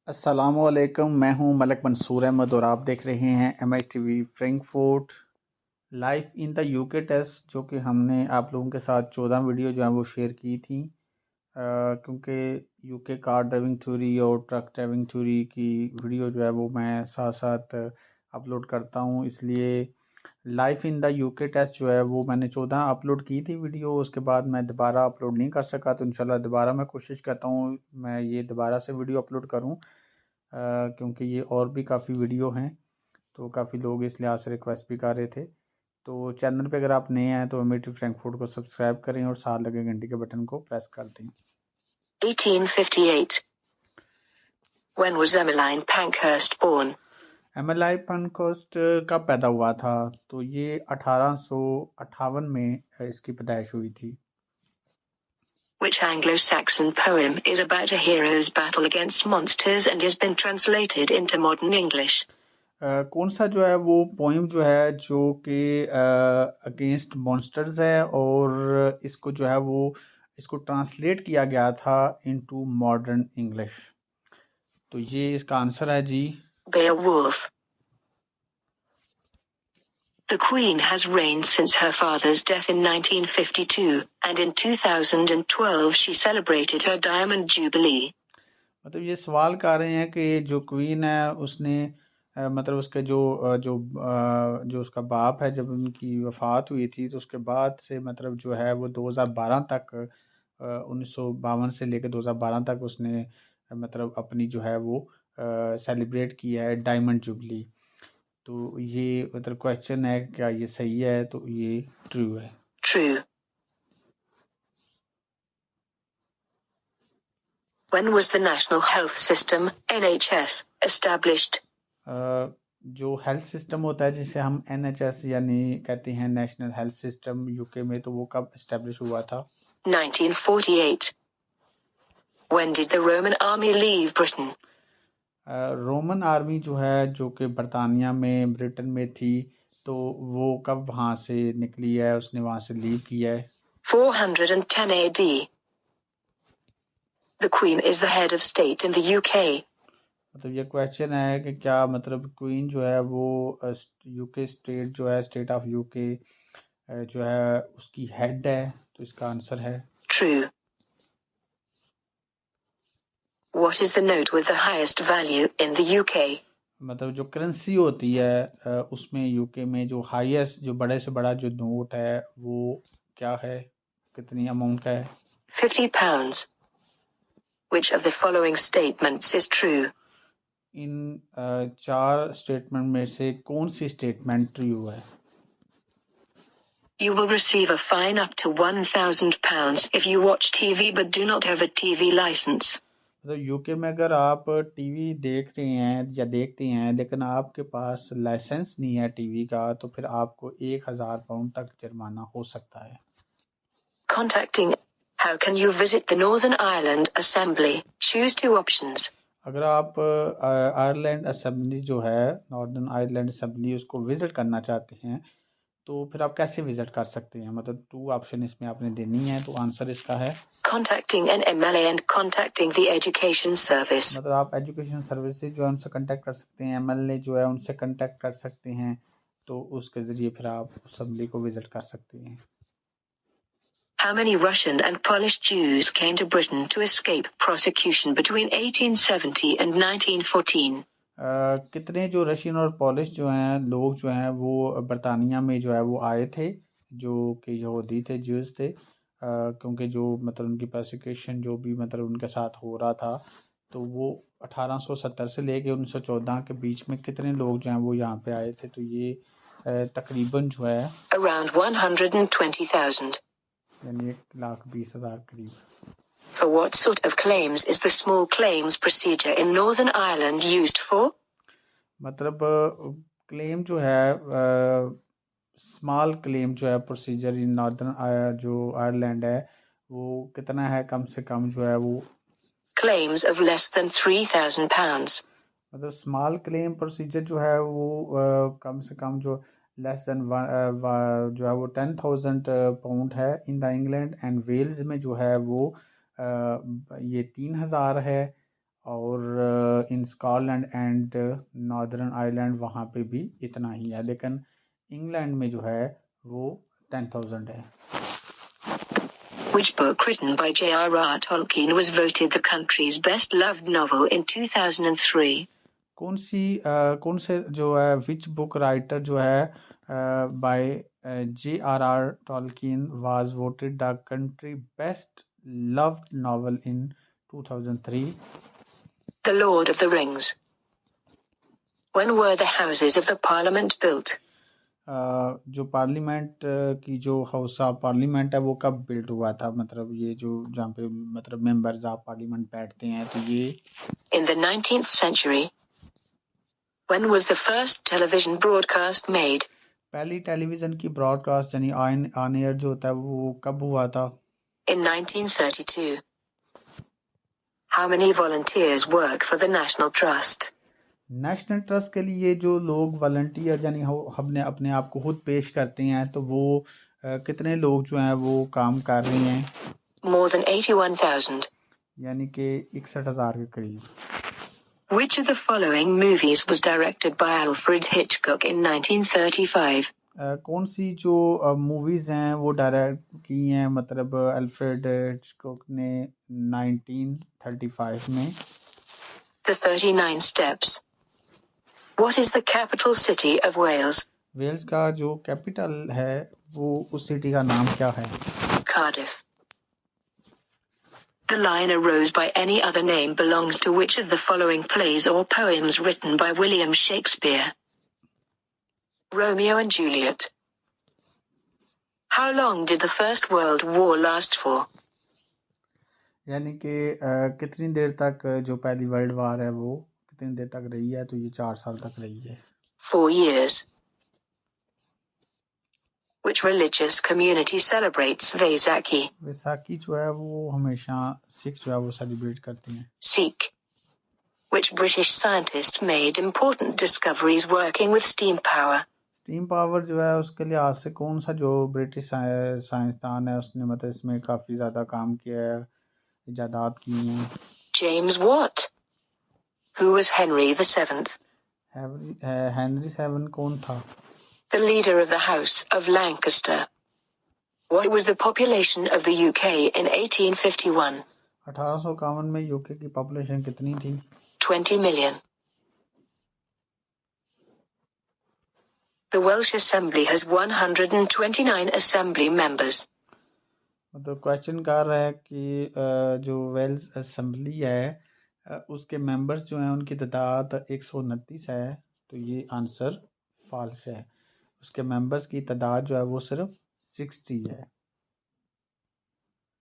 अस्सलामुअलैकुम, मैं हूं मलक मंसूर अहमद और आप देख रहे हैं MHTV Frankfurt life in the UK test, जो कि हमने आप लोगों के साथ 14 वीडियो जो है वो शेयर की थी। क्योंकि यूके कार ड्राइविंग थ्योरी और ट्रक ड्राइविंग थ्योरी की वीडियो जो है वो मैं साथ साथ अपलोड करता हूं, इसलिए life in the UK test जो है वो मैंने 14 अपलोड की थी वीडियो। उसके बाद मैं दोबारा अपलोड नहीं कर सका, तो इंशाल्लाह दोबारा मैं कोशिश करता हूँ मैं ये दोबारा से वीडियो अपलोड करूँ, क्योंकि ये और भी काफ़ी वीडियो हैं, तो काफ़ी लोग इस लिहाज से रिक्वेस्ट भी कर रहे थे। तो चैनल पे अगर आप नए हैं तो एमएचटी फ्रैंकफर्ट को सब्सक्राइब करें और साथ लगे घंटी के बटन को प्रेस कर दें। 1858. When was Emmeline Pankhurst born? एमेलाइन पैनखर्स्ट कब पैदा हुआ था? तो ये 1858 में इसकी पैदाइश हुई थी। Which Anglo-Saxon poem is about a hero's battle against monsters and has been translated into modern English? कौन सा जो है वो पोइम जो है जो कि अगेंस्ट मॉन्स्टर्स है और इसको जो है वो इसको ट्रांसलेट किया गया था इनटू मॉडर्न इंग्लिश। तो ये इसका आंसर है जी Beowulf. The Queen has reigned since her father's death in 1952, and in 2012 she celebrated her Diamond Jubilee. मतलब ये सवाल कर रहे हैं कि जो क्वीन है उसने मतलब उसके जो उसका बाप है, जब उनकी वफ़ात हुई थी तो उसके बाद से मतलब जो है वो 2012 तक 1952 से लेकर 2012 तक उसने मतलब अपनी जो है वो सेलिब्रेट किया है डायमंड जुबली। तो ये मतलब क्वेश्चन है क्या ये सही है? तो ये ट्रू है। True. When was the National Health System, NHS, established? जो हेल्थ सिस्टम होता है जिसे हम NHS यानी कहते हैं नेशनल हेल्थ सिस्टम यूके में, तो वो कब इस्टेब्लिश हुआ था? 1948. When did the Roman army leave Britain? Roman army जो है जो कि बरतानिया में ब्रिटेन में थी, तो वो कब वहाँ से निकली है, उसने वहाँ से लीव किया है? 410 AD. The Queen is the head of state in the UK. मतलब ये क्वेश्चन है कि क्या मतलब क्वीन जो है वो यूके स्टेट जो है स्टेट ऑफ यूके जो है उसकी हेड है, तो इसका आंसर है True. What is the note with the highest value in the UK? मतलब जो करेंसी होती है उसमें यूके में जो हाईएस्ट जो बड़े से बड़ा जो नोट है वो क्या है, कितनी अमाउंट का है? £50. Which of the following statements is true? इन चार स्टेटमेंट में से कौन सी स्टेटमेंट ट्रू है? You will receive a fine up to £1,000 if you watch TV but do not have a TV license. मतलब यूके में अगर आप टीवी देख रहे हैं या देखते हैं लेकिन आपके पास लाइसेंस नहीं है टीवी का, तो फिर आपको 1000 पाउंड तक जुर्माना हो सकता है। Contacting. How can you visit the Northern Ireland Assembly? Choose two options. अगर आप आयरलैंड असेंबली जो है नॉर्दर्न आयरलैंड असेंबली उसको विजिट करना चाहते हैं तो फिर आप कैसे विजिट कर सकते हैं? मतलब 2 ऑप्शन इसमें आपने देनी है, तो आंसर इसका है Contacting an MLA and contacting the Education Service. मतलब आप एजुकेशन सर्विस से जो है उनसे कांटेक्ट कर सकते हैं, MLA जो है उनसे कांटेक्ट कर सकते हैं, तो उसके ज़रिए फिर आप असेंबली को विजिट कर सकते हैं। How many Russian and Polish Jews came to Britain to escape prosecution between 1870 and 1914? कितने जो रशियन और पॉलिश जो हैं लोग जो हैं वो बरतानिया में जो है वो आए थे, जो कि यहूदी थे, ज्यूज थे, क्योंकि जो मतलब उनकी प्रोसिक्यूशन जो भी मतलब उनके साथ हो रहा था, तो वो 1870 से लेके 1914 के बीच में कितने लोग जो हैं वो यहाँ पे आए थे? तो ये तकरीबन जो है Around 120,000. यानी 1,20,000 करीब। For what sort of claims is the small claims procedure in Northern Ireland used for? मतलब क्लेम जो है स्मॉल क्लेम जो है प्रोसीजर इन नॉर्दर्न जो आयरलैंड है वो कितना है? कम से कम जो है वो Claims of less than £3,000. मतलब स्मॉल क्लेम प्रोसीजर जो है वो कम से कम जो लेस देन जो है वो 10,000 पाउंड है in the England and Wales में जो है वो ये 3,000 है, और in Scotland and Northern Ireland वहाँ पे भी इतना ही है, लेकिन इंग्लैंड में जो है वो 10,000 है। Which book written by JRR Tolkien was voted the country's best loved novel in 2003? कौन से जो है विच बुक राइटर जो है bye JRR Tolkien was voted the country best loved novel in 2003? The Lord of the Rings. When were the houses of the Parliament built? जो parliament की जो house of parliament है वो कब build हुआ था, मतलब ये जो जहाँ पे मतलब मेंबर्स ऑफ पार्लियामेंट बैठते हैं, तो ये In the 19th century. When was the first television broadcast made? पहली टेलीविजन की ब्रॉडकास्ट यानी ऑन एयर जो होता है वो कब हुआ था? In 1932. How many volunteers work for the National Trust? National trust के लिए जो लोग वॉलंटियर यानी हमने अपने आप को खुद पेश करते हैं, तो वो कितने लोग जो हैं वो काम कर रहे हैं? More than 81,000. यानी कि 61,000 के करीब। Which of the following movies was directed by Alfred Hitchcock in 1935? कौन सी जो मूवीज हैं वो डायरेक्ट की हैं मतलब अल्फ्रेड हिचकॉक ने 1935 में? The 39 Steps. What is the capital city of Wales? Wales का जो कैपिटल है वो उस सिटी का नाम क्या है? Cardiff. The line "a rose by any other name" belongs to which of the following plays or poems written by William Shakespeare? Romeo and Juliet. How long did the First World War last for? यानी कि कितनी देर तक जो पहली world war है वो कितनी देर तक रही है, तो ये 4 साल तक रही है। 4 years. Which religious community celebrates Vaisakhi? Vaisakhi जो है वो हमेशा सिख जो है वो सेलिब्रेट करते हैं। Sikh. Which British scientist made important discoveries working with steam power? Steam power जो है उसके लिहाज से कौन सा जो ब्रिटिश साइंसदान है उसने मतलब इसमें काफ़ी ज़्यादा काम किया है, इजादात की हैं? James Watt. Who was Henry VII? Henry 7 कौन था? The leader of the House of Lancaster. What was the population of the UK in 1851? 1851 में यूके की पॉपुलेशन कितनी थी? 20 million. The Welsh Assembly has 129 assembly members. मतलब question कर रहा है कि जो वेल्स असेंबली है उसके मेंबर्स जो हैं उनकी तादाद 129 है, तो ये आंसर फॉल्स है। उसके मेंबर्स की तादाद जो है वो सिर्फ 60 है।